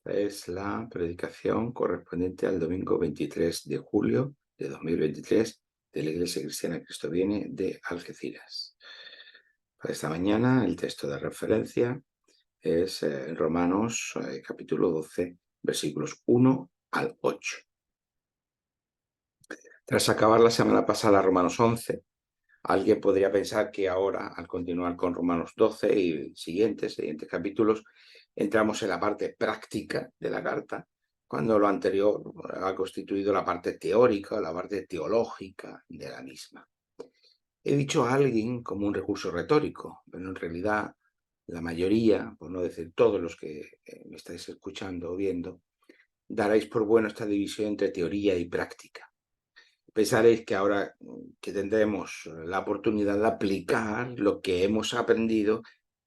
Esta es la predicación correspondiente al domingo 23 de julio de 2023 de la Iglesia Cristiana Cristo Viene de Algeciras. Para esta mañana el texto de referencia es Romanos capítulo 12, versículos 1 al 8. Tras acabar la semana pasada Romanos 11, alguien podría pensar que ahora, al continuar con Romanos 12 y siguientes capítulos, entramos en la parte práctica de la carta, cuando lo anterior ha constituido la parte teórica, la parte teológica de la misma. He dicho a alguien como un recurso retórico, pero en realidad la mayoría, por no decir todos los que me estáis escuchando o viendo, daréis por bueno esta división entre teoría y práctica. Pensaréis que ahora que tendremos la oportunidad de aplicar lo que hemos aprendido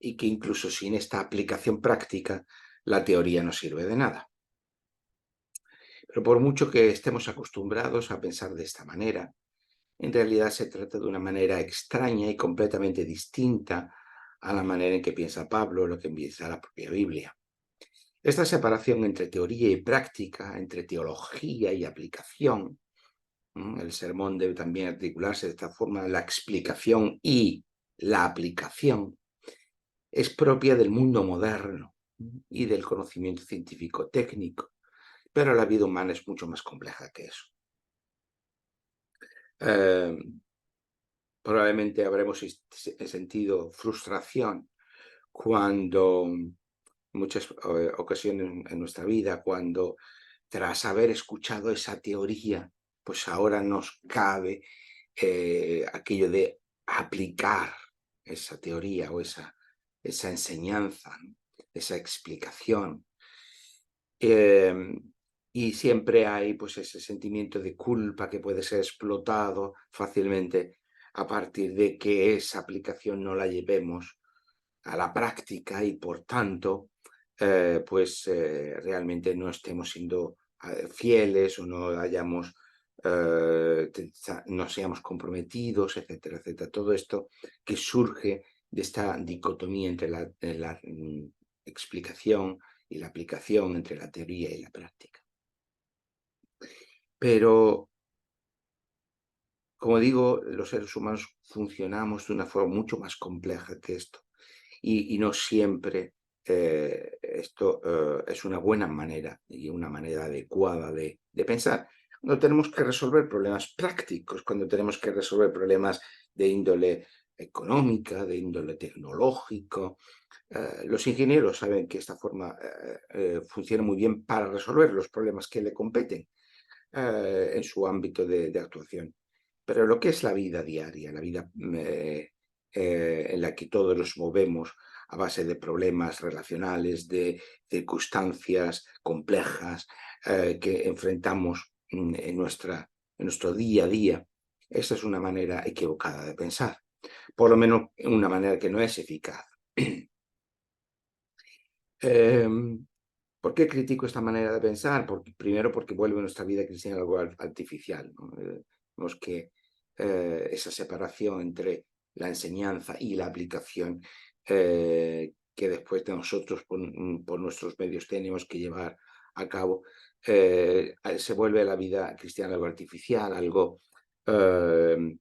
y que incluso sin esta aplicación práctica, la teoría no sirve de nada. Pero por mucho que estemos acostumbrados a pensar de esta manera, en realidad se trata de una manera extraña y completamente distinta a la manera en que piensa Pablo, lo que piensa la propia Biblia. Esta separación entre teoría y práctica, entre teología y aplicación, el sermón debe también articularse de esta forma, la explicación y la aplicación es propia del mundo moderno y del conocimiento científico técnico, pero la vida humana es mucho más compleja que eso. Eh, Probablemente habremos sentido frustración cuando, en muchas ocasiones en nuestra vida, cuando tras haber escuchado esa teoría, pues ahora nos cabe aquello de aplicar esa teoría o esa enseñanza, ¿no? Esa explicación. Y siempre hay pues ese sentimiento de culpa que puede ser explotado fácilmente a partir de que esa aplicación no la llevemos a la práctica y por tanto realmente no estemos siendo fieles o no hayamos no seamos comprometidos, etcétera, etcétera. Todo esto que surge de esta dicotomía entre la explicación y la aplicación, entre la teoría y la práctica. Pero, como digo, los seres humanos funcionamos de una forma mucho más compleja que esto. Y no siempre esto es una buena manera y una manera adecuada de pensar. Cuando tenemos que resolver problemas prácticos, cuando tenemos que resolver problemas de índole económica, de índole tecnológico, los ingenieros saben que esta forma funciona muy bien para resolver los problemas que le competen en su ámbito de actuación. Pero lo que es la vida diaria, la vida en la que todos nos movemos a base de problemas relacionales, de circunstancias complejas que enfrentamos en nuestro día a día, esa es una manera equivocada de pensar, por lo menos una manera que no es eficaz. Em, ¿Por qué critico esta manera de pensar? Primero porque vuelve nuestra vida cristiana algo artificial, ¿no? Vemos que esa separación entre la enseñanza y la aplicación que después de nosotros por nuestros medios tenemos que llevar a cabo, se vuelve la vida cristiana algo artificial, algo eh,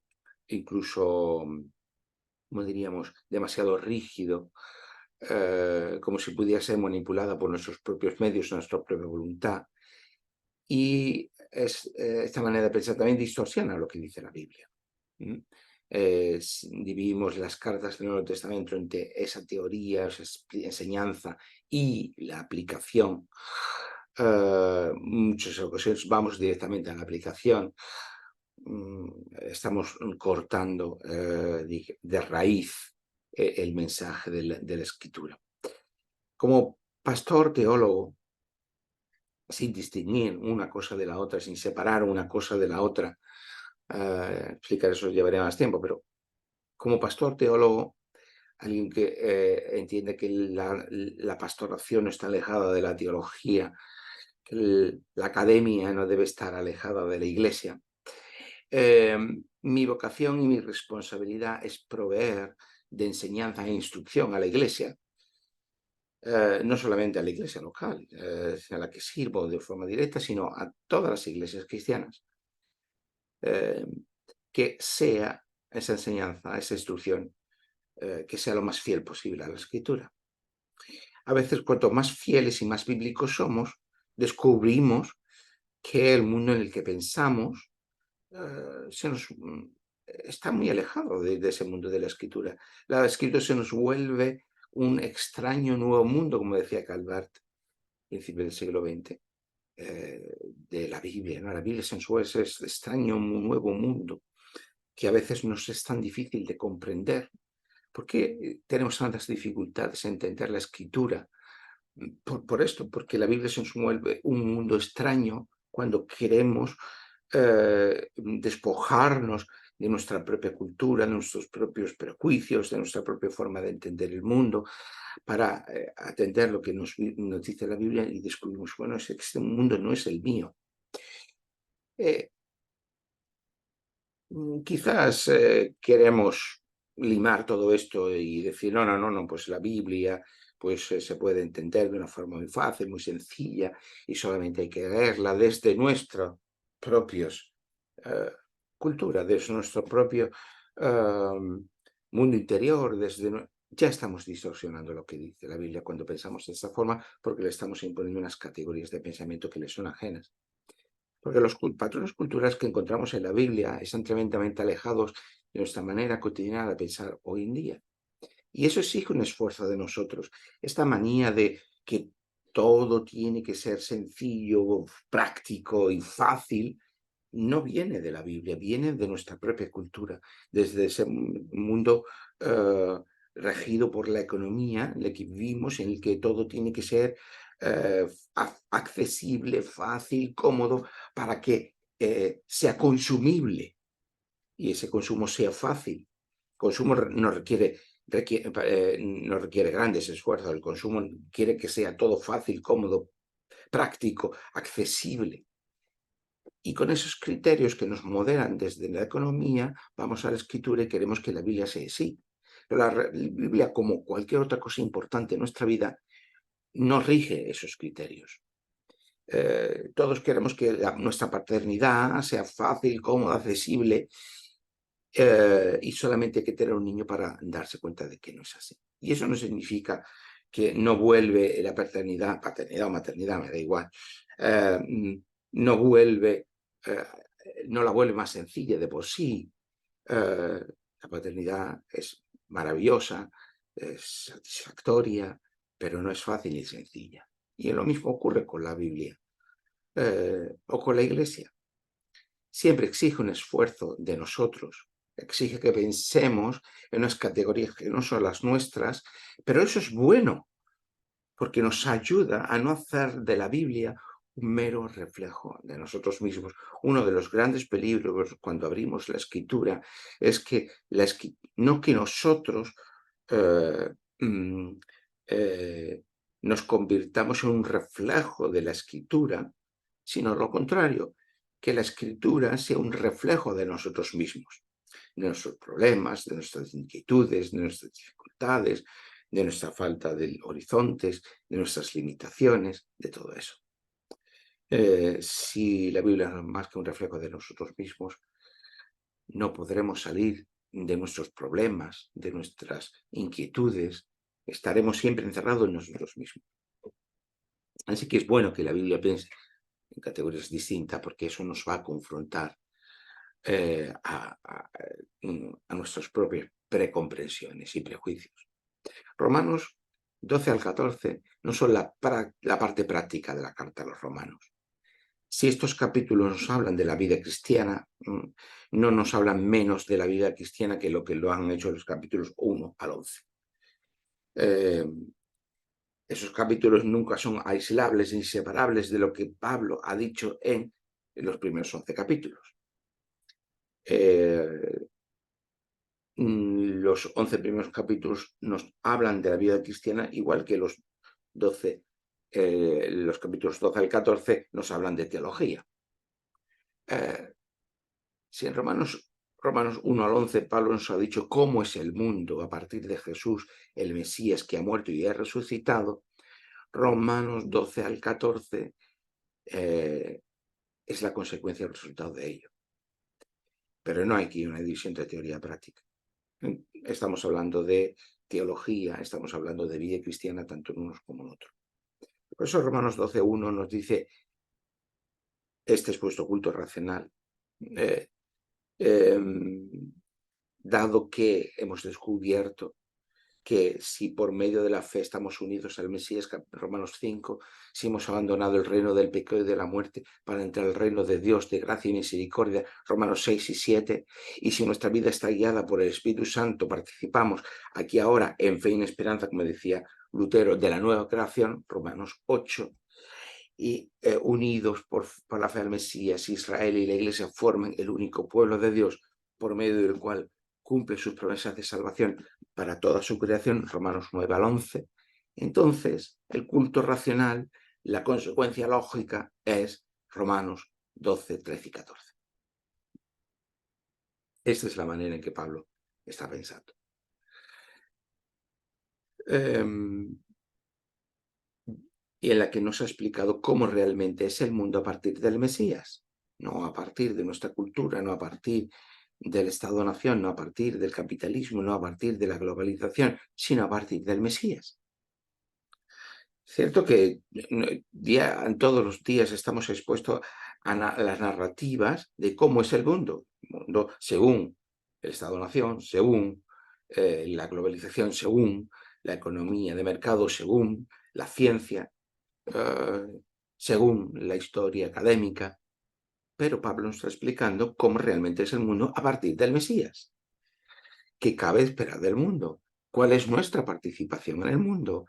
incluso, ¿cómo diríamos?, demasiado rígido, como si pudiera ser manipulada por nuestros propios medios, nuestra propia voluntad. Y esta manera de pensar también distorsiona lo que dice la Biblia. Dividimos las cartas del Nuevo Testamento entre esa teoría, esa enseñanza y la aplicación. Muchas ocasiones vamos directamente a la aplicación. Estamos cortando de raíz el mensaje de la Escritura. Como pastor teólogo, sin distinguir una cosa de la otra, sin separar una cosa de la otra, explicar eso llevaría más tiempo, pero como pastor teólogo, alguien que entiende que la pastoración no está alejada de la teología, que la academia no debe estar alejada de la iglesia. Mi vocación y mi responsabilidad es proveer de enseñanza e instrucción a la iglesia, no solamente a la iglesia local, a la que sirvo de forma directa, sino a todas las iglesias cristianas, que sea esa enseñanza, esa instrucción, que sea lo más fiel posible a la Escritura. A veces, cuanto más fieles y más bíblicos somos, descubrimos que el mundo en el que pensamos está muy alejado de ese mundo de la Escritura. La Escritura se nos vuelve un extraño nuevo mundo, como decía Calvert, principio del siglo XX, de la Biblia, ¿no? La Biblia sensual es este extraño, un nuevo mundo que a veces nos es tan difícil de comprender. ¿Por qué tenemos tantas dificultades en entender la Escritura? Por esto, porque la Biblia se nos vuelve un mundo extraño cuando queremos despojarnos de nuestra propia cultura, de nuestros propios prejuicios, de nuestra propia forma de entender el mundo, para atender lo que nos dice la Biblia y descubrimos, bueno, es que este mundo no es el mío. Eh, Quizás queremos limar todo esto y decir, no, pues la Biblia pues se puede entender de una forma muy fácil, muy sencilla, y solamente hay que leerla desde nuestra propios cultura, desde nuestro propio mundo interior, ya estamos distorsionando lo que dice la Biblia cuando pensamos de esta forma, porque le estamos imponiendo unas categorías de pensamiento que le son ajenas. Porque los patrones culturales que encontramos en la Biblia están tremendamente alejados de nuestra manera cotidiana de pensar hoy en día. Y eso exige un esfuerzo de nosotros. Esta manía de que todo tiene que ser sencillo, práctico y fácil, no viene de la Biblia, viene de nuestra propia cultura, desde ese mundo regido por la economía en el que vivimos, en el que todo tiene que ser accesible, fácil, cómodo, para que sea consumible y ese consumo sea fácil. Consumo no requiere grandes esfuerzos, el consumo quiere que sea todo fácil, cómodo, práctico, accesible. Y con esos criterios que nos moderan desde la economía, vamos a la escritura y queremos que la Biblia sea así. Pero la Biblia, como cualquier otra cosa importante en nuestra vida, no rige esos criterios. Todos queremos que nuestra paternidad sea fácil, cómoda, accesible, y solamente hay que tener un niño para darse cuenta de que no es así. Y eso no significa que no vuelve la paternidad o maternidad, me da igual, no vuelve, no la vuelve más sencilla de por sí. La paternidad es maravillosa, es satisfactoria, pero no es fácil ni sencilla. Y lo mismo ocurre con la Biblia o con la Iglesia. Siempre exige un esfuerzo de nosotros, exige que pensemos en unas categorías que no son las nuestras, pero eso es bueno, porque nos ayuda a no hacer de la Biblia un mero reflejo de nosotros mismos. Uno de los grandes peligros cuando abrimos la escritura es que no que nosotros eh, mm, eh, nos convirtamos en un reflejo de la escritura, sino lo contrario, que la escritura sea un reflejo de nosotros mismos, de nuestros problemas, de nuestras inquietudes, de nuestras dificultades, de nuestra falta de horizontes, de nuestras limitaciones, de todo eso. Si la Biblia no es más que un reflejo de nosotros mismos, no podremos salir de nuestros problemas, de nuestras inquietudes, estaremos siempre encerrados en nosotros mismos. Así que es bueno que la Biblia piense en categorías distintas porque eso nos va a confrontar a nuestras propias precomprensiones y prejuicios. Romanos 12 al 14 no son la parte práctica de la carta a los romanos. Si estos capítulos nos hablan de la vida cristiana, no nos hablan menos de la vida cristiana que lo han hecho los capítulos 1 al 11. Esos capítulos nunca son aislables ni separables de lo que Pablo ha dicho en los primeros 11 capítulos. Los 11 primeros capítulos nos hablan de la vida cristiana, igual que los capítulos 12 al 14 nos hablan de teología. Si en Romanos 1 al 11 Pablo nos ha dicho cómo es el mundo a partir de Jesús, el Mesías que ha muerto y ha resucitado, Romanos 12 al 14 es la consecuencia del resultado de ello. Pero no hay aquí una división entre teoría y práctica. Estamos hablando de teología, estamos hablando de vida cristiana tanto en unos como en otros. Por eso Romanos 12:1 nos dice, este es vuestro culto racional, dado que hemos descubierto que si por medio de la fe estamos unidos al Mesías, Romanos 5, si hemos abandonado el reino del pecado y de la muerte para entrar al reino de Dios de gracia y misericordia, Romanos 6 y 7, y si nuestra vida está guiada por el Espíritu Santo, participamos aquí ahora en fe y en esperanza, como decía Lutero, de la nueva creación, Romanos 8, y unidos por la fe al Mesías, Israel y la Iglesia forman el único pueblo de Dios por medio del cual cumple sus promesas de salvación para toda su creación, Romanos 9 al 11. Entonces, el culto racional, la consecuencia lógica es Romanos 12, 13 y 14. Esta es la manera en que Pablo está pensando. Y en la que nos ha explicado cómo realmente es el mundo a partir del Mesías, no a partir de nuestra cultura, no a partir del Estado-nación, no a partir del capitalismo, no a partir de la globalización, sino a partir del Mesías. Cierto que todos los días estamos expuestos a las narrativas de cómo es el mundo según el Estado-nación, según la globalización, según la economía de mercado, según la ciencia, según la historia académica, pero Pablo nos está explicando cómo realmente es el mundo a partir del Mesías. ¿Qué cabe esperar del mundo? ¿Cuál es nuestra participación en el mundo?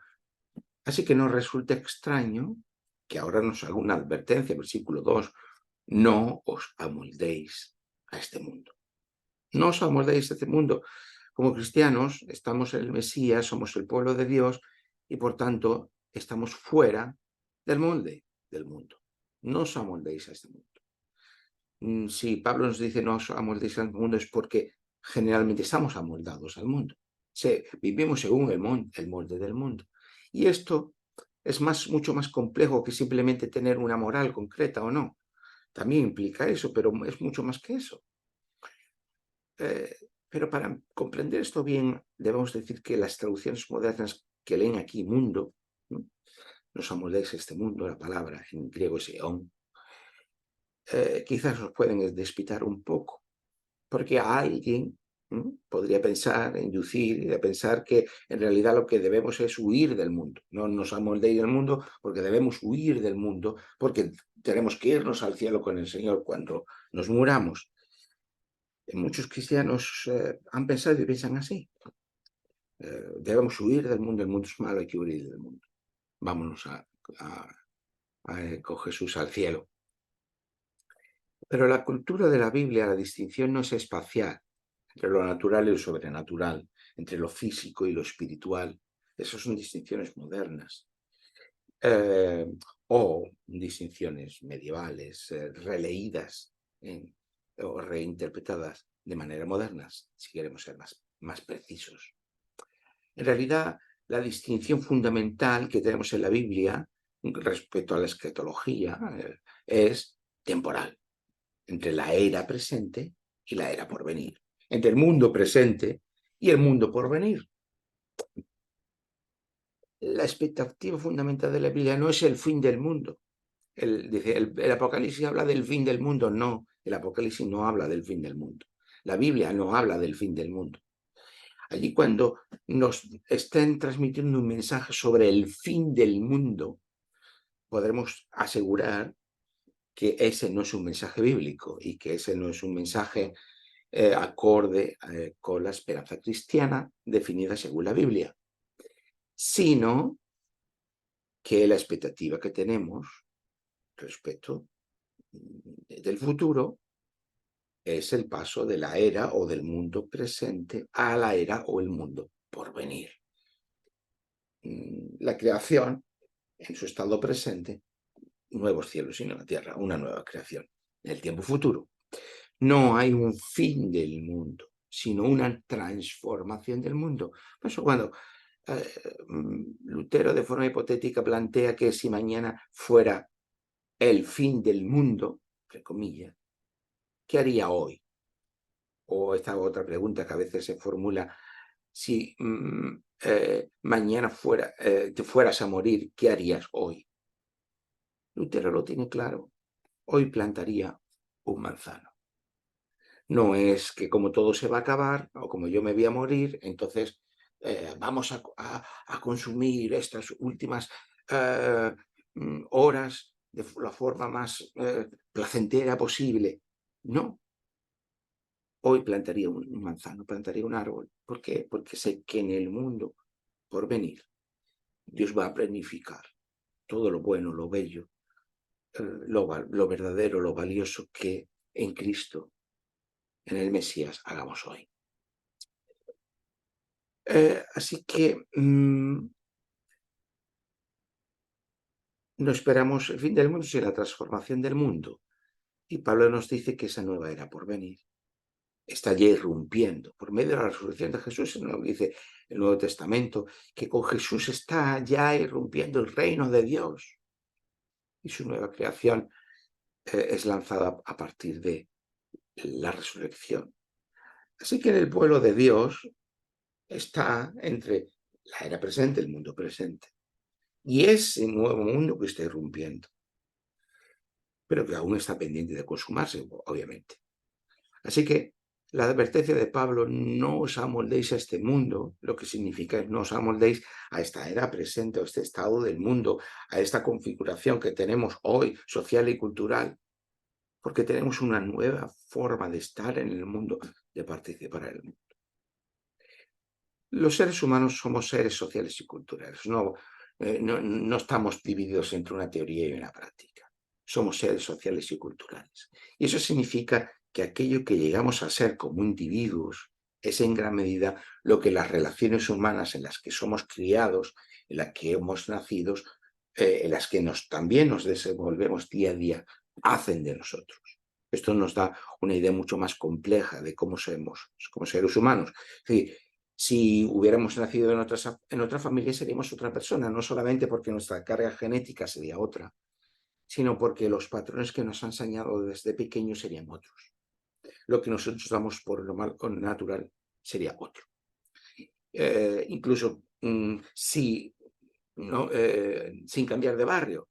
Así que nos resulta extraño que ahora nos haga una advertencia, versículo 2, no os amoldéis a este mundo. No os amoldéis a este mundo. Como cristianos estamos en el Mesías, somos el pueblo de Dios y por tanto estamos fuera del molde del mundo. No os amoldéis a este mundo. Si Pablo nos dice no os amoldéis al mundo es porque generalmente estamos amoldados al mundo. Vivimos según el molde del mundo. Y esto es mucho más complejo que simplemente tener una moral concreta o no. También implica eso, pero es mucho más que eso. Pero para comprender esto bien, debemos decir que las traducciones modernas que leen aquí mundo, ¿no? Nos amoldéis a este mundo, la palabra en griego es eón, quizás nos pueden despitar un poco, porque a alguien podría pensar, inducir a pensar que en realidad lo que debemos es huir del mundo. No nos amoldéis del mundo porque debemos huir del mundo, porque tenemos que irnos al cielo con el Señor cuando nos muramos. Muchos cristianos han pensado y piensan así. Debemos huir del mundo, el mundo es malo, hay que huir del mundo. Vámonos con Jesús al cielo. Pero la cultura de la Biblia, la distinción no es espacial entre lo natural y lo sobrenatural, entre lo físico y lo espiritual. Esas son distinciones modernas. O distinciones medievales, releídas o reinterpretadas de manera moderna, si queremos ser más precisos. En realidad, la distinción fundamental que tenemos en la Biblia respecto a la escatología es temporal, entre la era presente y la era por venir, entre el mundo presente y el mundo por venir. La expectativa fundamental de la Biblia no es el fin del mundo. El Apocalipsis habla del fin del mundo. No, el Apocalipsis no habla del fin del mundo. La Biblia no habla del fin del mundo. Allí cuando nos estén transmitiendo un mensaje sobre el fin del mundo, podremos asegurar que ese no es un mensaje bíblico y que ese no es un mensaje acorde con la esperanza cristiana definida según la Biblia, sino que la expectativa que tenemos respecto del futuro es el paso de la era o del mundo presente a la era o el mundo por venir. La creación, en su estado presente, nuevos cielos y nueva tierra, una nueva creación. En el tiempo futuro no hay un fin del mundo, sino una transformación del mundo. Por eso cuando Lutero de forma hipotética plantea que si mañana fuera el fin del mundo, entre comillas, ¿qué haría hoy? O esta otra pregunta que a veces se formula, si mañana te fueras a morir, ¿qué harías hoy? Lutero lo tiene claro. Hoy plantaría un manzano. No es que como todo se va a acabar o como yo me voy a morir, entonces vamos a consumir estas últimas horas de la forma más placentera posible. No, hoy plantaría un manzano, plantaría un árbol. ¿Por qué? Porque sé que en el mundo por venir Dios va a planificar todo lo bueno, lo bello, lo verdadero, lo valioso que en Cristo, en el Mesías, hagamos hoy. Así que no esperamos el fin del mundo, sino la transformación del mundo. Y Pablo nos dice que esa nueva era por venir está ya irrumpiendo por medio de la resurrección de Jesús. Nos dice el Nuevo Testamento que con Jesús está ya irrumpiendo el reino de Dios y su nueva creación es lanzada a partir de la resurrección. Así que en el pueblo de Dios está entre la era presente y el mundo presente. Y ese nuevo mundo que está irrumpiendo, pero que aún está pendiente de consumarse, obviamente. Así que la advertencia de Pablo, no os amoldéis a este mundo, lo que significa es no os amoldéis a esta era presente, a este estado del mundo, a esta configuración que tenemos hoy, social y cultural, porque tenemos una nueva forma de estar en el mundo, de participar en el mundo. Los seres humanos somos seres sociales y culturales, no estamos divididos entre una teoría y una práctica. Somos seres sociales y culturales. Y eso significa que aquello que llegamos a ser como individuos es en gran medida lo que las relaciones humanas en las que somos criados, en las que hemos nacido, en las que también nos desenvolvemos día a día, hacen de nosotros. Esto nos da una idea mucho más compleja de cómo somos como seres humanos. Es decir, si hubiéramos nacido en otra familia seríamos otra persona, no solamente porque nuestra carga genética sería otra, sino porque los patrones que nos han enseñado desde pequeños serían otros. Lo que nosotros damos por lo natural sería otro. Incluso sin cambiar de barrio.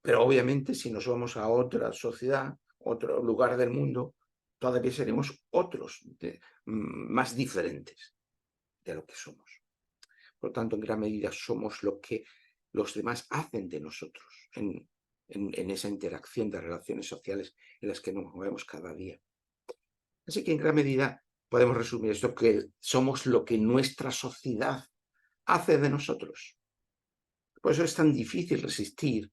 Pero obviamente si nos vamos a otra sociedad, otro lugar del mundo, todavía seremos otros, más diferentes de lo que somos. Por lo tanto, en gran medida somos lo que los demás hacen de nosotros en esa interacción de relaciones sociales en las que nos movemos cada día. Así que en gran medida podemos resumir esto, que somos lo que nuestra sociedad hace de nosotros. Por eso es tan difícil resistir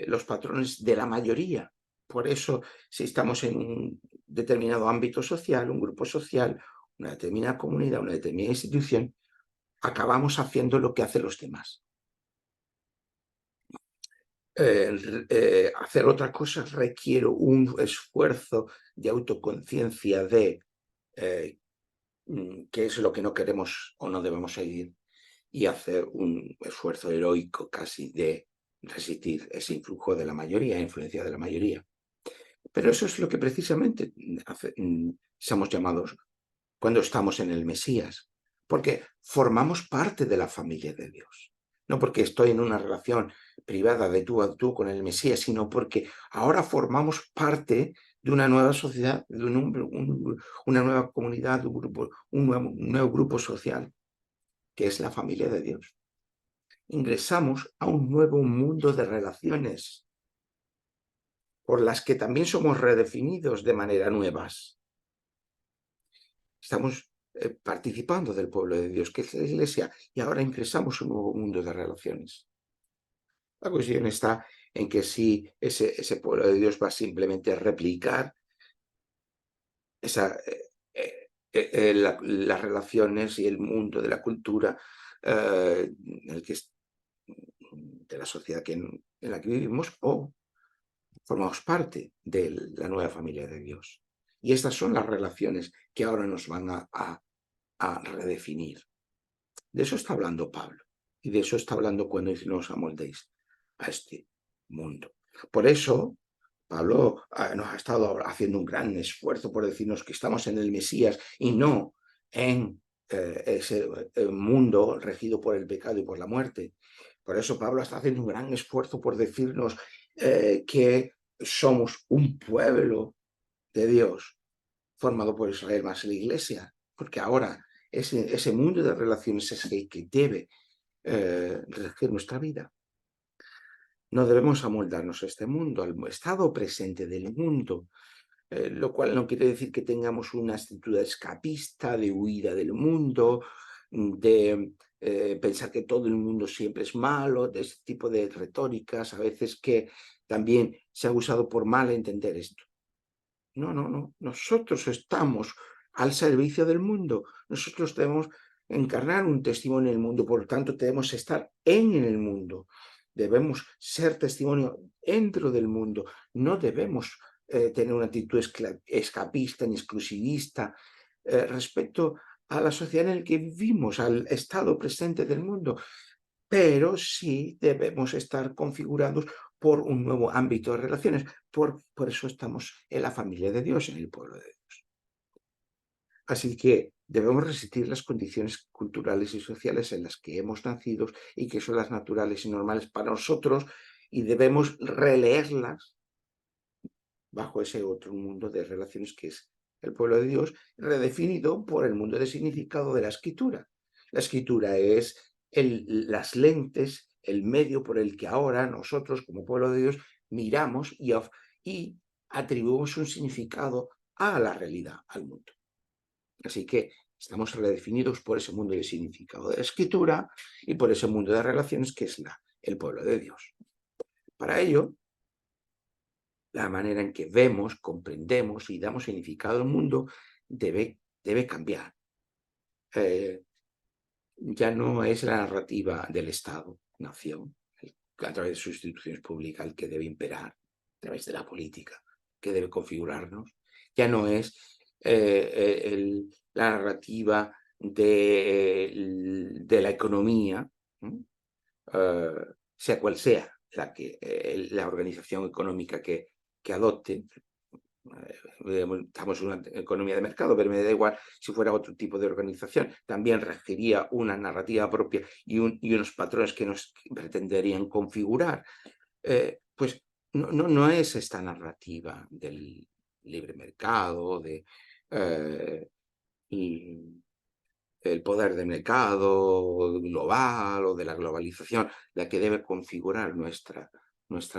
los patrones de la mayoría. Por eso, si estamos en un determinado ámbito social, un grupo social, una determinada comunidad, una determinada institución, acabamos haciendo lo que hacen los demás. Hacer otra cosa requiere un esfuerzo de autoconciencia de qué es lo que no queremos o no debemos seguir y hacer un esfuerzo heroico casi de resistir ese influjo de la mayoría, influencia de la mayoría. Pero eso es lo que precisamente somos llamados cuando estamos en el Mesías, porque formamos parte de la familia de Dios. No porque estoy en una relación privada de tú a tú con el Mesías, sino porque ahora formamos parte de una nueva sociedad, de una nueva comunidad, un nuevo grupo social, que es la familia de Dios. Ingresamos a un nuevo mundo de relaciones, por las que también somos redefinidos de manera nuevas. Estamos participando del pueblo de Dios, que es la Iglesia, y ahora ingresamos a un nuevo mundo de relaciones. La cuestión está en que si ese pueblo de Dios va simplemente a replicar las relaciones y el mundo de la cultura de la sociedad en la que vivimos, o formamos parte de la nueva familia de Dios. Y estas son las relaciones que ahora nos van a a redefinir. De eso está hablando Pablo. Y de eso está hablando cuando dice no os amoldéis a este mundo. Por eso Pablo nos ha estado haciendo un gran esfuerzo por decirnos que estamos en el Mesías y no en ese mundo regido por el pecado y por la muerte. Por eso Pablo está haciendo un gran esfuerzo por decirnos que somos un pueblo de Dios formado por Israel más la Iglesia, porque ahora ese mundo de relaciones es el que debe regir nuestra vida. No debemos amoldarnos a este mundo, al estado presente del mundo, lo cual no quiere decir que tengamos una actitud escapista de huida del mundo, de pensar que todo el mundo siempre es malo, de ese tipo de retóricas a veces que también se ha usado por mal entender esto. No. Nosotros estamos al servicio del mundo. Nosotros debemos encarnar un testimonio en el mundo, por lo tanto debemos estar en el mundo. Debemos ser testimonio dentro del mundo. No debemos tener una actitud escapista ni exclusivista respecto a la sociedad en la que vivimos, al estado presente del mundo, pero sí debemos estar configurados por un nuevo ámbito de relaciones. Por eso estamos en la familia de Dios, en el pueblo de Dios. Así que debemos resistir las condiciones culturales y sociales en las que hemos nacido y que son las naturales y normales para nosotros, y debemos releerlas bajo ese otro mundo de relaciones que es el pueblo de Dios, redefinido por el mundo de significado de la escritura. La escritura es las lentes, el medio por el que ahora nosotros, como pueblo de Dios, miramos y atribuimos un significado a la realidad, al mundo. Así que estamos redefinidos por ese mundo de significado de la escritura y por ese mundo de relaciones que es el pueblo de Dios. Para ello, la manera en que vemos, comprendemos y damos significado al mundo debe cambiar. Ya no es la narrativa del Estado-nación, a través de sus instituciones públicas, el que debe imperar, a través de la política, que debe configurarnos. Ya no es la narrativa de la economía, sea cual sea la organización económica que adopte. Estamos en una economía de mercado, pero me da igual si fuera otro tipo de organización. También regiría una narrativa propia y unos patrones que nos pretenderían configurar. Pues no es esta narrativa del libre mercado, el poder de mercado global o de la globalización la que debe configurar nuestra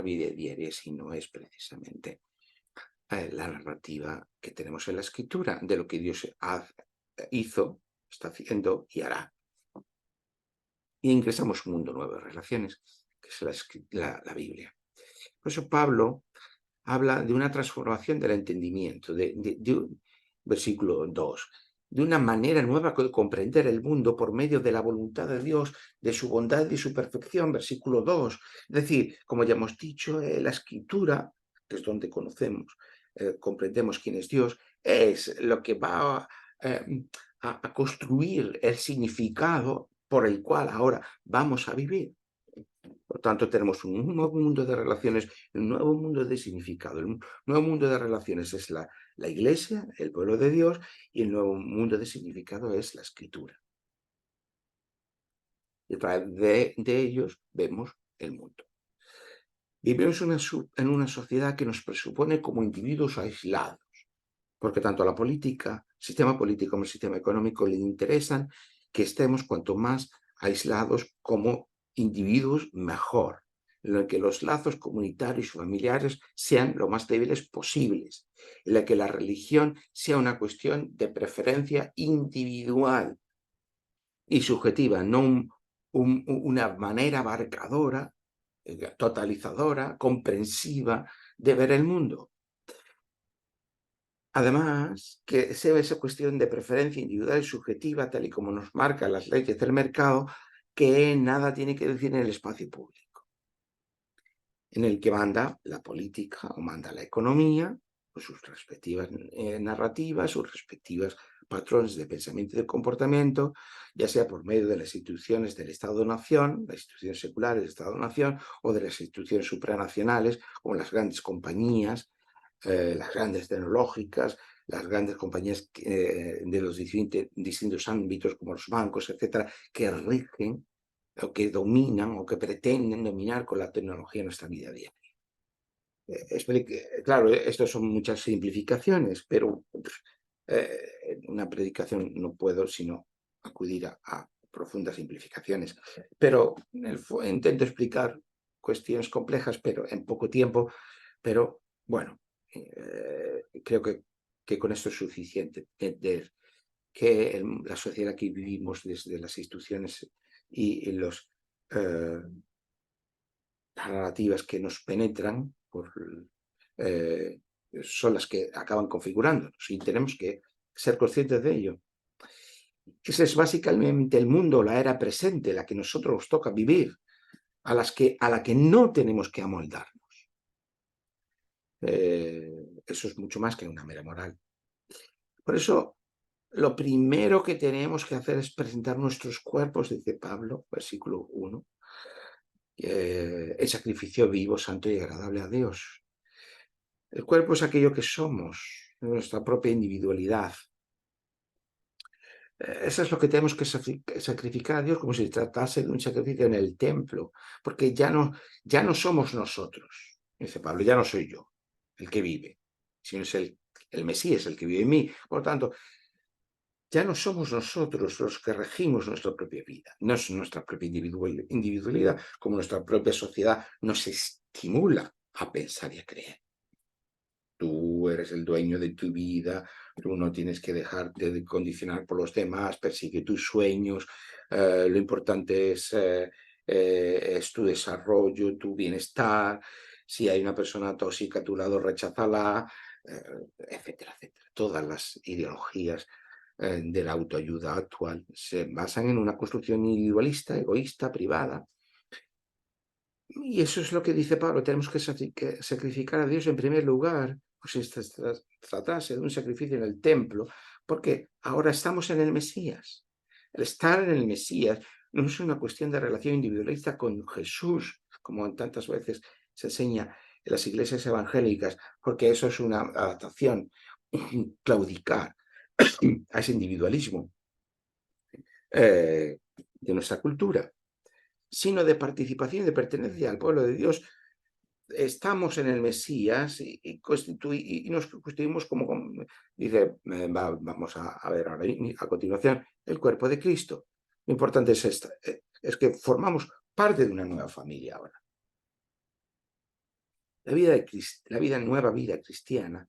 vida diaria, si no es precisamente la narrativa que tenemos en la escritura de lo que Dios hizo, está haciendo y hará. Y ingresamos un mundo nuevo de relaciones, que es la Biblia. Por eso Pablo habla de una transformación del entendimiento, versículo 2, de una manera nueva de comprender el mundo por medio de la voluntad de Dios, de su bondad y su perfección, versículo 2. Es decir, como ya hemos dicho, la escritura, que es donde comprendemos quién es Dios, es lo que va a construir el significado por el cual ahora vamos a vivir. Por tanto, tenemos un nuevo mundo de relaciones, un nuevo mundo de significado. El nuevo mundo de relaciones es la Iglesia, el pueblo de Dios, y el nuevo mundo de significado es la Escritura. Y a través de ellos vemos el mundo. Vivimos en una sociedad que nos presupone como individuos aislados, porque tanto la política, sistema político como el sistema económico le interesan que estemos cuanto más aislados como individuos mejor, en la que los lazos comunitarios y familiares sean lo más débiles posibles, en la que la religión sea una cuestión de preferencia individual y subjetiva, no una manera abarcadora, totalizadora, comprensiva de ver el mundo. Además, que sea esa cuestión de preferencia individual y subjetiva, tal y como nos marcan las leyes del mercado, que nada tiene que decir en el espacio público, en el que manda la política o manda la economía, pues sus respectivas narrativas, sus respectivas patrones de pensamiento y de comportamiento, ya sea por medio de las instituciones del Estado-Nación, las instituciones seculares del Estado-Nación, o de las instituciones supranacionales, como las grandes compañías, las grandes tecnológicas, las grandes compañías de los distintos ámbitos, como los bancos, etcétera, que rigen o que dominan o que pretenden dominar con la tecnología nuestra vida diaria. Claro, esto son muchas simplificaciones, pero en una predicación no puedo sino acudir a profundas simplificaciones. Pero intento explicar cuestiones complejas, pero en poco tiempo. Pero bueno, creo que con esto es suficiente entender que la sociedad que vivimos desde las instituciones y las narrativas que nos penetran son las que acaban configurándonos y tenemos que ser conscientes de ello. Ese es básicamente el mundo, la era presente, la que nosotros nos toca vivir, a la que no tenemos que amoldarnos. Eso es mucho más que una mera moral. Por eso, lo primero que tenemos que hacer es presentar nuestros cuerpos, dice Pablo, versículo 1, el sacrificio vivo, santo y agradable a Dios. El cuerpo es aquello que somos, nuestra propia individualidad. Eso es lo que tenemos que sacrificar a Dios, como si tratase de un sacrificio en el templo, porque ya no somos nosotros, dice Pablo, ya no soy yo el que vive, sino es el Mesías el que vive en mí. Por lo tanto, ya no somos nosotros los que regimos nuestra propia vida, no es nuestra propia individualidad, como nuestra propia sociedad nos estimula a pensar y a creer. Tú eres el dueño de tu vida, tú no tienes que dejarte de condicionar por los demás, persigue tus sueños, lo importante es tu desarrollo, tu bienestar, si hay una persona tóxica a tu lado, recházala, etcétera, etcétera. Todas las ideologías de la autoayuda actual se basan en una construcción individualista, egoísta, privada. Y eso es lo que dice Pablo, tenemos que sacrificar a Dios en primer lugar, pues si tratase de un sacrificio en el templo, porque ahora estamos en el Mesías. El estar en el Mesías no es una cuestión de relación individualista con Jesús, como tantas veces se enseña en las iglesias evangélicas, porque eso es una adaptación claudicar a ese individualismo de nuestra cultura, sino de participación y de pertenencia al pueblo de Dios. Estamos en el Mesías y nos constituimos como dice, vamos a ver ahora a continuación, el cuerpo de Cristo. Lo importante es que formamos parte de una nueva familia ahora. La nueva vida cristiana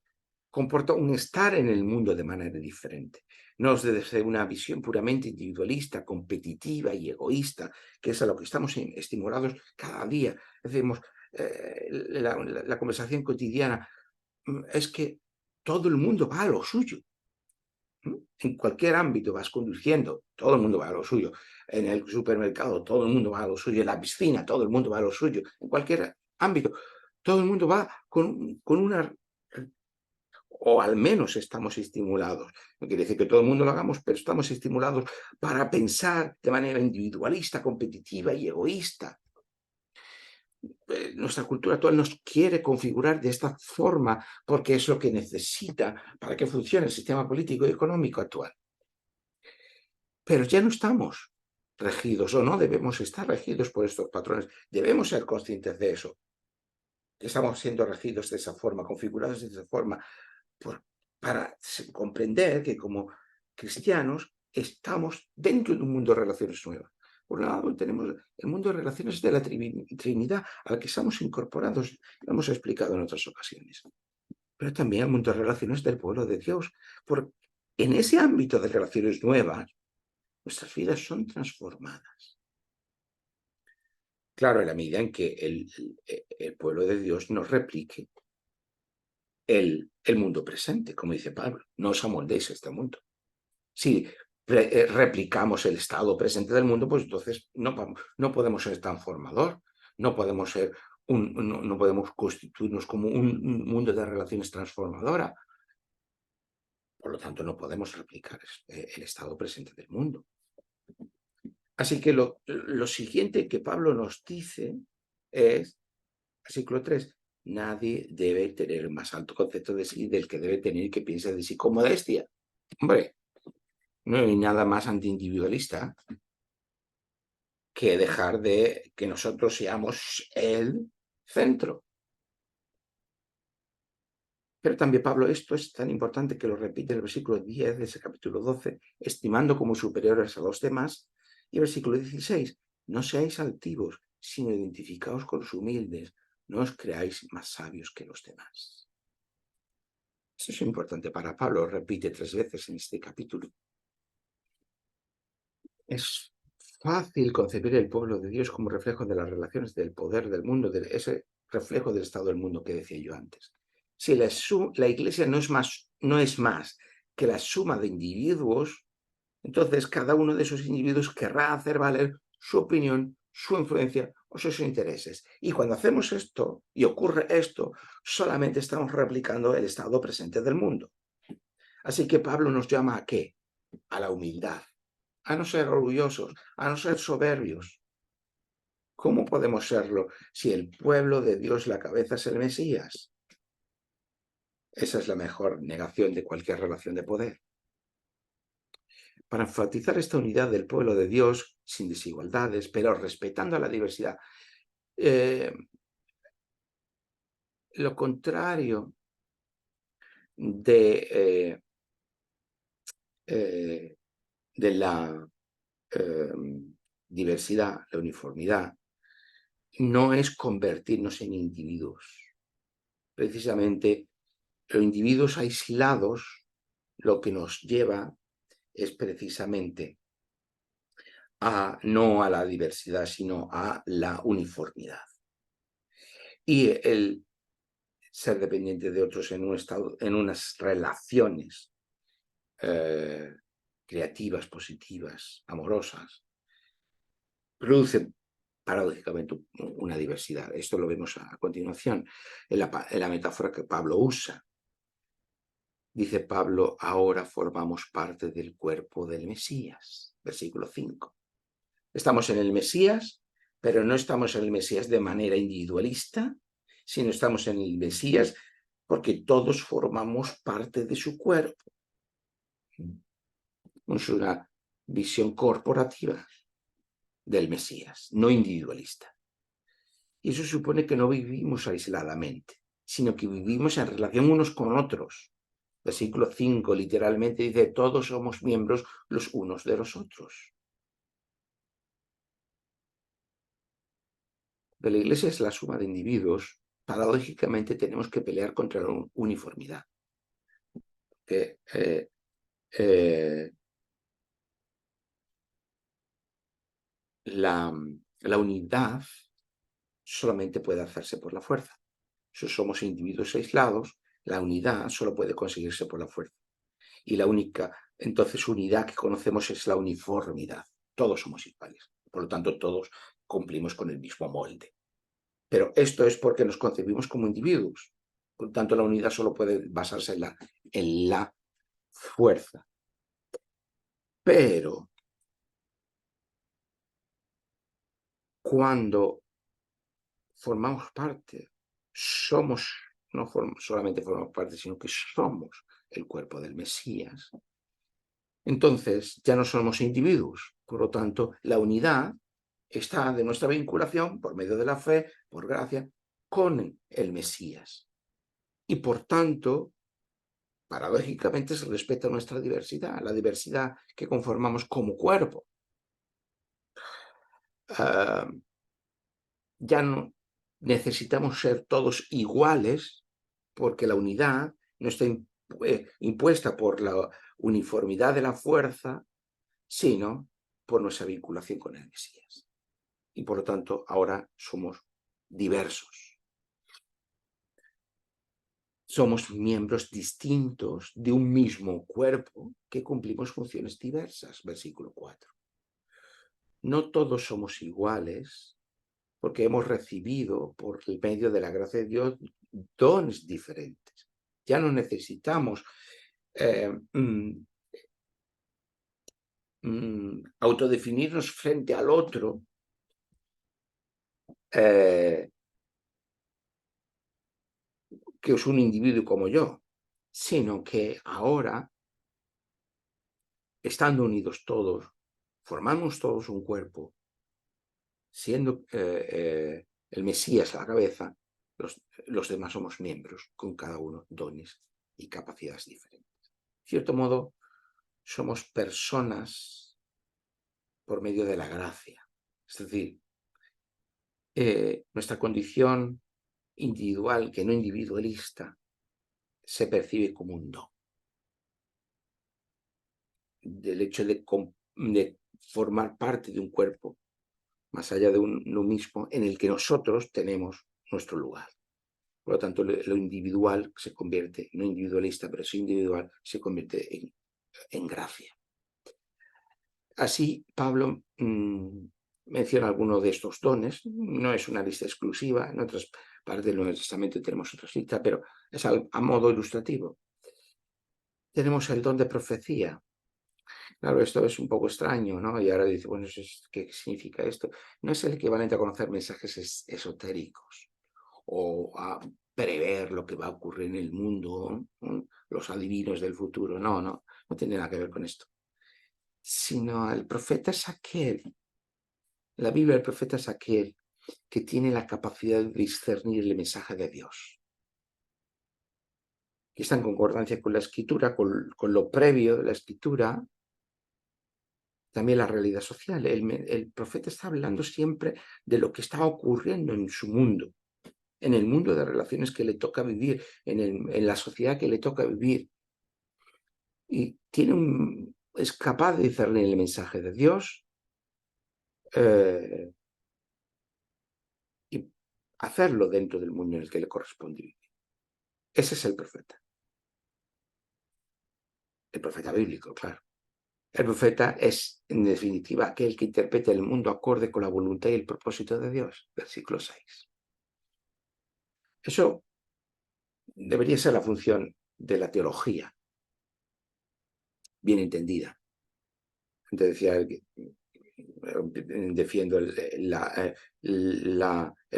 comporta un estar en el mundo de manera diferente. No es desde una visión puramente individualista, competitiva y egoísta, que es a lo que estamos estimulados cada día. Decimos, la conversación cotidiana es que todo el mundo va a lo suyo. En cualquier ámbito vas conduciendo, todo el mundo va a lo suyo. En el supermercado, todo el mundo va a lo suyo. En la piscina, todo el mundo va a lo suyo. En cualquier ámbito, todo el mundo va con una... O al menos estamos estimulados. No quiere decir que todo el mundo lo hagamos, pero estamos estimulados para pensar de manera individualista, competitiva y egoísta. Nuestra cultura actual nos quiere configurar de esta forma porque es lo que necesita para que funcione el sistema político y económico actual. Pero ya no estamos regidos o no debemos estar regidos por estos patrones. Debemos ser conscientes de eso. Estamos siendo regidos de esa forma, configurados de esa forma, para comprender que como cristianos estamos dentro de un mundo de relaciones nuevas. Por un lado tenemos el mundo de relaciones de la Trinidad, al que estamos incorporados, lo hemos explicado en otras ocasiones. Pero también el mundo de relaciones del pueblo de Dios. Porque en ese ámbito de relaciones nuevas, nuestras vidas son transformadas. Claro, en la medida en que el pueblo de Dios nos replique el mundo presente, como dice Pablo. No os amoldéis a este mundo. Si replicamos el estado presente del mundo, pues entonces no podemos ser transformador, no podemos ser no podemos constituirnos como un mundo de relaciones transformadora. Por lo tanto, no podemos replicar el estado presente del mundo. Así que lo siguiente que Pablo nos dice es, versículo 3, nadie debe tener más alto concepto de sí del que debe tener y que piense de sí con modestia. Hombre, no hay nada más antiindividualista que dejar de que nosotros seamos el centro. Pero también Pablo, esto es tan importante que lo repite en el versículo 10 de ese capítulo 12, estimando como superiores a los demás, y el versículo 16, no seáis altivos, sino identificaos con los humildes, no os creáis más sabios que los demás. Eso es importante para Pablo, lo repite 3 veces en este capítulo. Es fácil concebir el pueblo de Dios como reflejo de las relaciones del poder del mundo, de ese reflejo del estado del mundo que decía yo antes. Si la Iglesia no es más que la suma de individuos, entonces cada uno de esos individuos querrá hacer valer su opinión, su influencia o sus intereses. Y cuando hacemos esto y ocurre esto, solamente estamos replicando el estado presente del mundo. Así que Pablo nos llama ¿a qué? A la humildad, a no ser orgullosos, a no ser soberbios. ¿Cómo podemos serlo si el pueblo de Dios, la cabeza, es el Mesías? Esa es la mejor negación de cualquier relación de poder. Para enfatizar esta unidad del pueblo de Dios, sin desigualdades, pero respetando la diversidad, lo contrario de la diversidad, la uniformidad, no es convertirnos en individuos. Precisamente, los individuos aislados, lo que nos lleva es precisamente no a la diversidad, sino a la uniformidad. Y el ser dependiente de otros en unas relaciones creativas, positivas, amorosas, produce paradójicamente una diversidad. Esto lo vemos a continuación en la metáfora que Pablo usa. Dice Pablo, ahora formamos parte del cuerpo del Mesías, versículo 5. Estamos en el Mesías, pero no estamos en el Mesías de manera individualista, sino estamos en el Mesías porque todos formamos parte de su cuerpo. Es una visión corporativa del Mesías, no individualista. Y eso supone que no vivimos aisladamente, sino que vivimos en relación unos con otros. Versículo 5 literalmente dice, todos somos miembros los unos de los otros. De la Iglesia es la suma de individuos. Paradójicamente tenemos que pelear contra la uniformidad. La unidad solamente puede hacerse por la fuerza. Si somos individuos aislados, la unidad solo puede conseguirse por la fuerza. Y la única, entonces, unidad que conocemos es la uniformidad. Todos somos iguales. Por lo tanto, todos cumplimos con el mismo molde. Pero esto es porque nos concebimos como individuos. Por lo tanto, la unidad solo puede basarse en la fuerza. Pero cuando formamos parte, no solamente formamos parte, sino que somos el cuerpo del Mesías, entonces ya no somos individuos. Por lo tanto, la unidad está de nuestra vinculación por medio de la fe, por gracia, con el Mesías. Y por tanto, paradójicamente se respeta nuestra diversidad, la diversidad que conformamos como cuerpo. Ya no necesitamos ser todos iguales porque la unidad no está impuesta por la uniformidad de la fuerza, sino por nuestra vinculación con el Mesías. Y por lo tanto, ahora somos diversos. Somos miembros distintos de un mismo cuerpo que cumplimos funciones diversas, versículo 4. No todos somos iguales porque hemos recibido por el medio de la gracia de Dios dones diferentes. Ya no necesitamos autodefinirnos frente al otro que es un individuo como yo, sino que ahora, estando unidos todos, formamos todos un cuerpo, siendo el Mesías la cabeza, los demás somos miembros, con cada uno dones y capacidades diferentes. De cierto modo, somos personas por medio de la gracia. Es decir, nuestra condición individual, que no individualista, se percibe como un don. Del hecho de formar parte de un cuerpo, más allá de uno mismo, en el que nosotros tenemos nuestro lugar. Por lo tanto, lo individual se convierte, no individualista, pero sí individual, se convierte en gracia. Así, Pablo menciona algunos de estos dones. No es una lista exclusiva, en otras partes del Nuevo Testamento tenemos otras listas, pero es a modo ilustrativo. Tenemos el don de profecía. Claro, esto es un poco extraño, ¿no? Y ahora dice, bueno, ¿qué significa esto? No es el equivalente a conocer mensajes esotéricos o a prever lo que va a ocurrir en el mundo, ¿no? Los adivinos del futuro. No tiene nada que ver con esto. Sino el profeta es aquel, la Biblia, el profeta es aquel que tiene la capacidad de discernir el mensaje de Dios. Que está en concordancia con la escritura, con lo previo de la escritura, también la realidad social. El profeta está hablando siempre de lo que está ocurriendo en su mundo, en el mundo de relaciones que le toca vivir, en la sociedad que le toca vivir. Y es capaz de discernir el mensaje de Dios y hacerlo dentro del mundo en el que le corresponde vivir. Ese es el profeta. El profeta bíblico, claro. El profeta es, en definitiva, aquel que interpreta el mundo acorde con la voluntad y el propósito de Dios. Versículo 6. Eso debería ser la función de la teología, bien entendida. Antes decía, defiendo el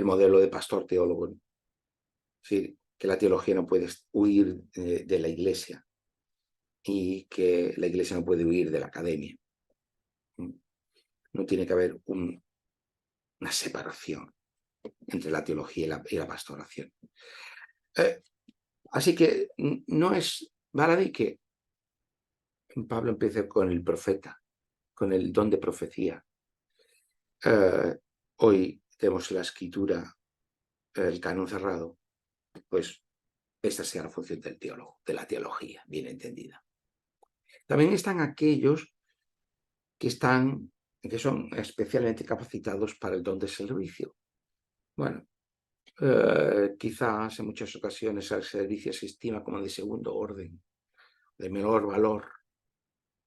modelo de pastor teólogo. Es decir, que la teología no puede huir de la iglesia y que la iglesia no puede huir de la academia. No tiene que haber una separación entre la teología y la pastoración. Así que no es baladí que Pablo empiece con el profeta, con el don de profecía. Hoy tenemos la escritura, el canon cerrado, pues esta sea la función del teólogo, de la teología, bien entendida. También están aquellos que son especialmente capacitados para el don de servicio. Bueno, quizás en muchas ocasiones el servicio se estima como de segundo orden, de menor valor,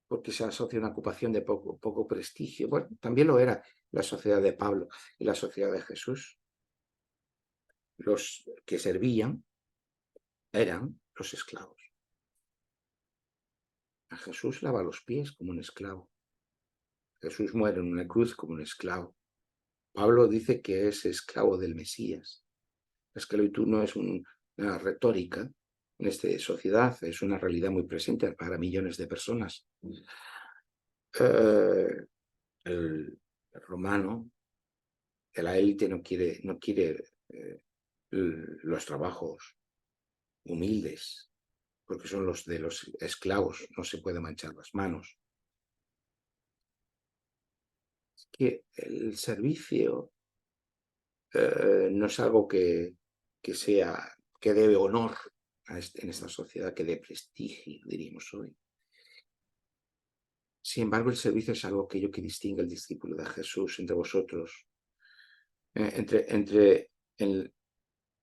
porque se asocia a una ocupación de poco prestigio. Bueno, también lo era la sociedad de Pablo y la sociedad de Jesús. Los que servían eran los esclavos. A Jesús lava los pies como un esclavo. Jesús muere en una cruz como un esclavo. Pablo dice que es esclavo del Mesías. La esclavitud no es una retórica en esta sociedad, es una realidad muy presente para millones de personas. El romano de la élite no quiere los trabajos humildes, porque son los de los esclavos, no se puede manchar las manos. Es que el servicio no es algo que debe honor en esta sociedad, que dé prestigio, diríamos hoy. Sin embargo, el servicio es algo que distingue al discípulo de Jesús entre vosotros, entre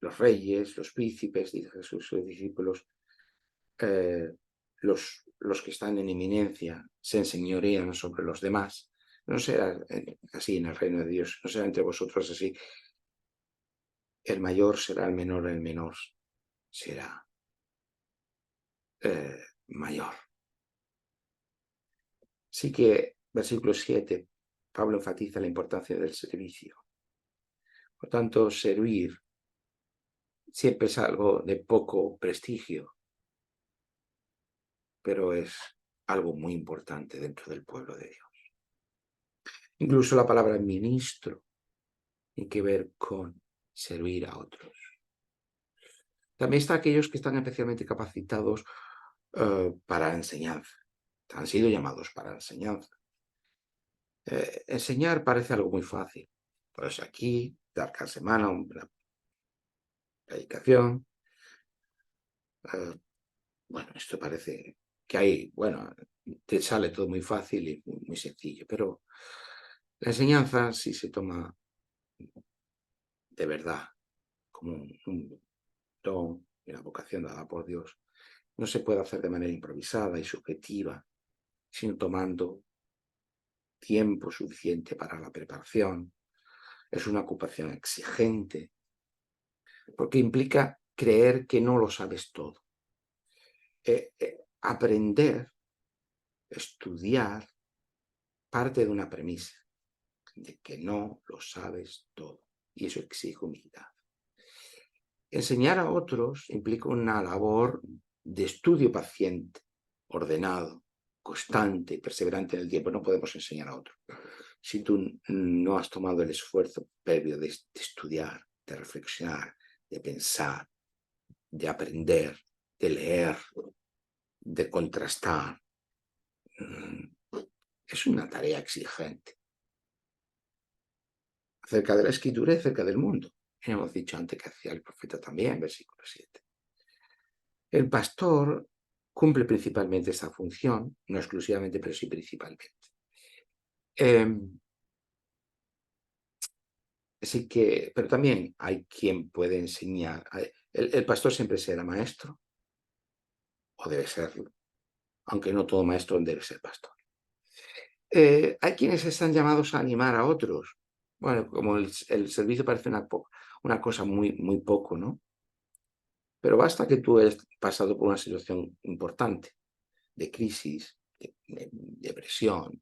los reyes, los príncipes, dice Jesús, los discípulos, los que están en eminencia se enseñorean sobre los demás. No será así en el reino de Dios, no será entre vosotros así. El mayor será el menor será mayor. Así que, versículo 7, Pablo enfatiza la importancia del servicio. Por tanto, servir siempre es algo de poco prestigio, pero es algo muy importante dentro del pueblo de Dios. Incluso la palabra ministro tiene que ver con servir a otros. También están aquellos que están especialmente capacitados para la enseñanza. Han sido llamados para la enseñanza. Enseñar parece algo muy fácil. Pues aquí, dar cada semana una predicación. Bueno, esto parece que hay, bueno, te sale todo muy fácil y muy sencillo, pero la enseñanza, si se toma de verdad como un don y una vocación dada por Dios, no se puede hacer de manera improvisada y subjetiva, sino tomando tiempo suficiente para la preparación. Es una ocupación exigente, porque implica creer que no lo sabes todo. Aprender, estudiar, parte de una premisa, de que no lo sabes todo, y eso exige humildad. Enseñar a otros implica una labor de estudio paciente, ordenado, constante y perseverante en el tiempo. No podemos enseñar a otros si tú no has tomado el esfuerzo previo de estudiar, de reflexionar, de pensar, de aprender, de leer, de contrastar. Es una tarea exigente. Acerca de la escritura y acerca del mundo. Hemos dicho antes que hacía el profeta también, versículo 7. El pastor cumple principalmente esta función, no exclusivamente, pero sí principalmente. Así que, pero también hay quien puede enseñar. El pastor siempre será maestro, o debe serlo, aunque no todo maestro debe ser pastor. Hay quienes están llamados a animar a otros. Bueno, como el servicio parece una cosa muy poco, ¿no? Pero basta que tú hayas pasado por una situación importante, de crisis, de depresión,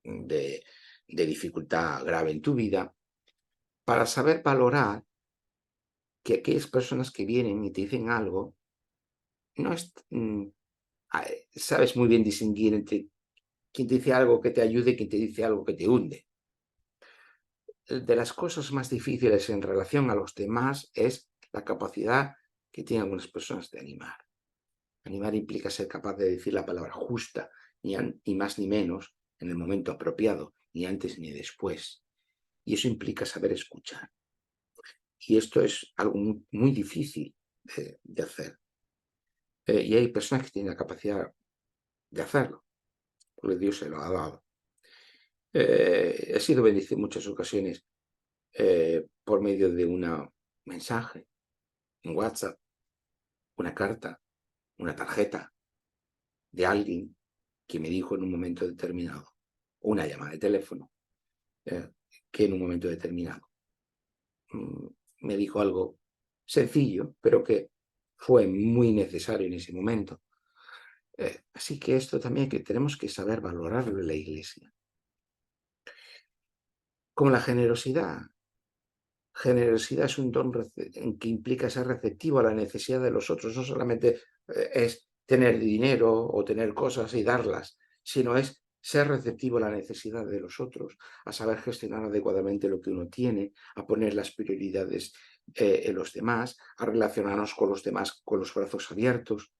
de dificultad grave en tu vida, para saber valorar que aquellas personas que vienen y te dicen algo, no es, sabes muy bien distinguir entre quien te dice algo que te ayude y quien te dice algo que te hunde. De las cosas más difíciles en relación a los demás es la capacidad que tienen algunas personas de animar. Animar implica ser capaz de decir la palabra justa, ni más ni menos, en el momento apropiado, ni antes ni después. Y eso implica saber escuchar. Y esto es algo muy difícil de hacer. Y hay personas que tienen la capacidad de hacerlo, porque Dios se lo ha dado. He sido bendecido en muchas ocasiones por medio de un mensaje, un WhatsApp, una carta, una tarjeta de alguien que me dijo en un momento determinado, una llamada de teléfono, que en un momento determinado me dijo algo sencillo, pero que fue muy necesario en ese momento. Así que esto también que tenemos que saber valorarlo en la Iglesia. Como la generosidad. Generosidad es un don que implica ser receptivo a la necesidad de los otros. No solamente es tener dinero o tener cosas y darlas, sino es ser receptivo a la necesidad de los otros, a saber gestionar adecuadamente lo que uno tiene, a poner las prioridades en los demás, a relacionarnos con los demás con los brazos abiertos.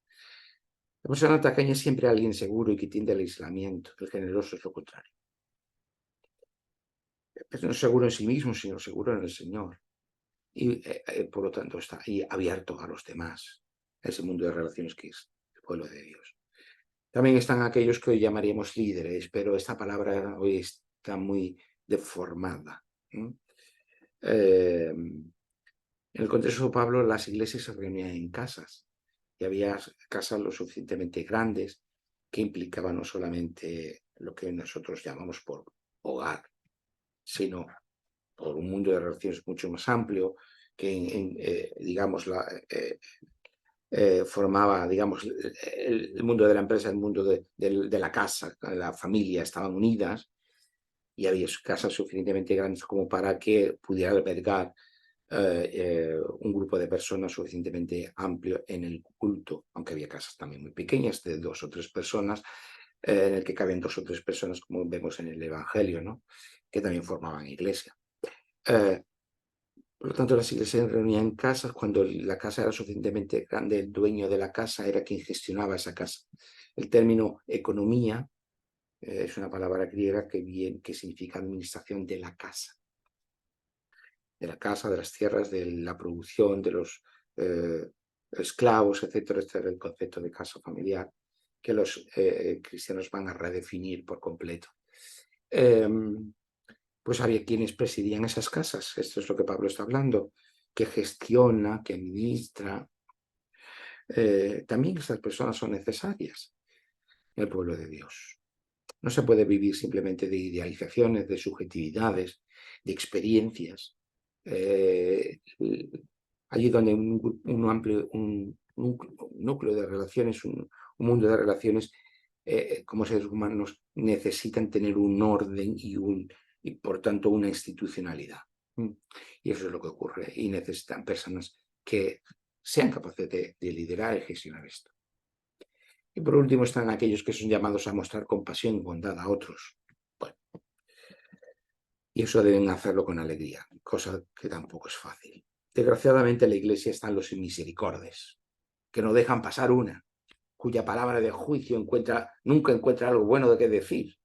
La persona tacaña es siempre alguien seguro y que tiende al aislamiento. El generoso es lo contrario. Pero no es seguro en sí mismo, sino seguro en el Señor. Y por lo tanto está ahí abierto a los demás, a ese mundo de relaciones que es el pueblo de Dios. También están aquellos que hoy llamaríamos líderes, pero esta palabra hoy está muy deformada. En el contexto de Pablo, las iglesias se reunían en casas y había casas lo suficientemente grandes que implicaban no solamente lo que nosotros llamamos por hogar, sino por un mundo de relaciones mucho más amplio, que digamos formaba, digamos, el mundo de la empresa, el mundo de la casa, la familia estaban unidas y había casas suficientemente grandes como para que pudiera albergar un grupo de personas suficientemente amplio en el culto, aunque había casas también muy pequeñas de 2 o 3 personas, en el que cabían 2 o 3 personas, como vemos en el Evangelio, ¿no? Que también formaban iglesia. Por lo tanto, las iglesias se reunían en casas. Cuando la casa era suficientemente grande, el dueño de la casa era quien gestionaba esa casa. El término economía es una palabra griega que significa administración de la casa. De la casa, de las tierras, de la producción, de los esclavos, etcétera. Este era el concepto de casa familiar que los cristianos van a redefinir por completo. Pues había quienes presidían esas casas. Esto es lo que Pablo está hablando, que gestiona, que administra. También estas personas son necesarias en el pueblo de Dios. No se puede vivir simplemente de idealizaciones, de subjetividades, de experiencias. Allí donde un amplio un núcleo de relaciones, un mundo de relaciones, como seres humanos necesitan tener un orden y por tanto una institucionalidad. Y eso es lo que ocurre. Y necesitan personas que sean capaces de liderar y gestionar esto. Y por último están aquellos que son llamados a mostrar compasión y bondad a otros. Bueno, y eso deben hacerlo con alegría, cosa que tampoco es fácil. Desgraciadamente en la Iglesia están los misericordes, que no dejan pasar una, cuya palabra de juicio nunca encuentra algo bueno de qué decir.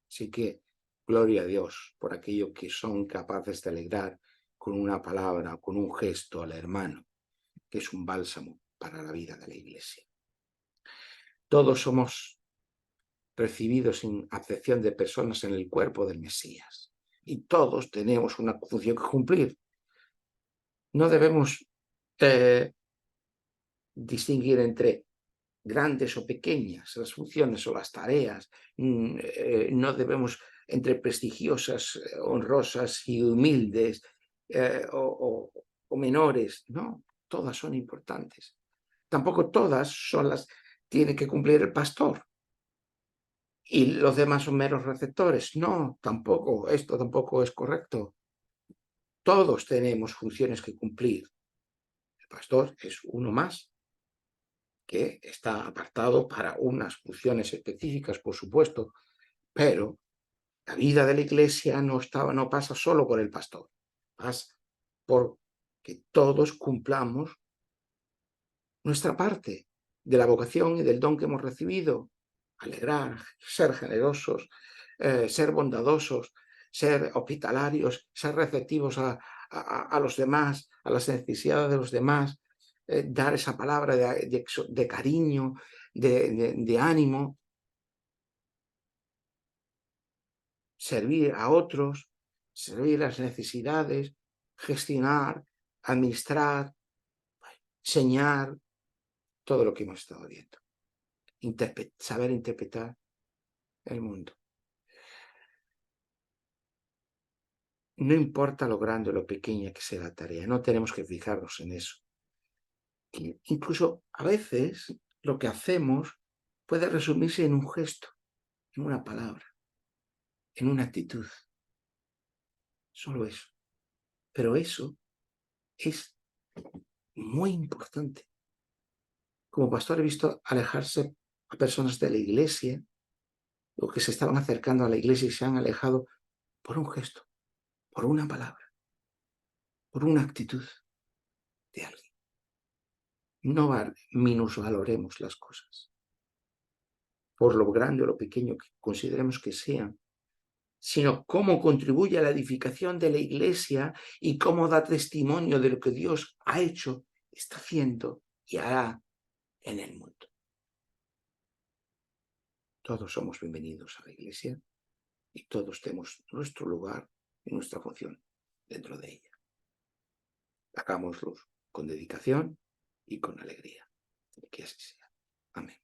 Así que gloria a Dios por aquello que son capaces de alegrar con una palabra, con un gesto al hermano, que es un bálsamo para la vida de la Iglesia. Todos somos recibidos sin acepción de personas en el cuerpo del Mesías. Y todos tenemos una función que cumplir. No debemos distinguir entre grandes o pequeñas las funciones o las tareas. No debemos entre prestigiosas, honrosas y humildes o menores. No, todas son importantes. Tampoco todas son las tiene que cumplir el pastor. Y los demás son meros receptores. No, tampoco, esto tampoco es correcto. Todos tenemos funciones que cumplir. El pastor es uno más que está apartado para unas funciones específicas, por supuesto, pero la vida de la iglesia no pasa solo por el pastor, pasa por que todos cumplamos nuestra parte de la vocación y del don que hemos recibido. Alegrar, ser generosos, ser bondadosos, ser hospitalarios, ser receptivos a los demás, a las necesidades de los demás, dar esa palabra de cariño, de ánimo, servir a otros, servir las necesidades, gestionar, administrar, enseñar, todo lo que hemos estado viendo. Saber interpretar el mundo. No importa lo grande o lo pequeña que sea la tarea, no tenemos que fijarnos en eso. Incluso a veces lo que hacemos puede resumirse en un gesto, en una palabra, en una actitud. Solo eso. Pero eso es muy importante. Como pastor he visto alejarse a personas de la iglesia o que se estaban acercando a la iglesia y se han alejado por un gesto, por una palabra, por una actitud de alguien. No minusvaloremos las cosas por lo grande o lo pequeño que consideremos que sean, sino cómo contribuye a la edificación de la iglesia y cómo da testimonio de lo que Dios ha hecho, está haciendo y hará en el mundo. Todos somos bienvenidos a la iglesia y todos tenemos nuestro lugar y nuestra función dentro de ella. Hagámoslo con dedicación y con alegría. Que así sea. Amén.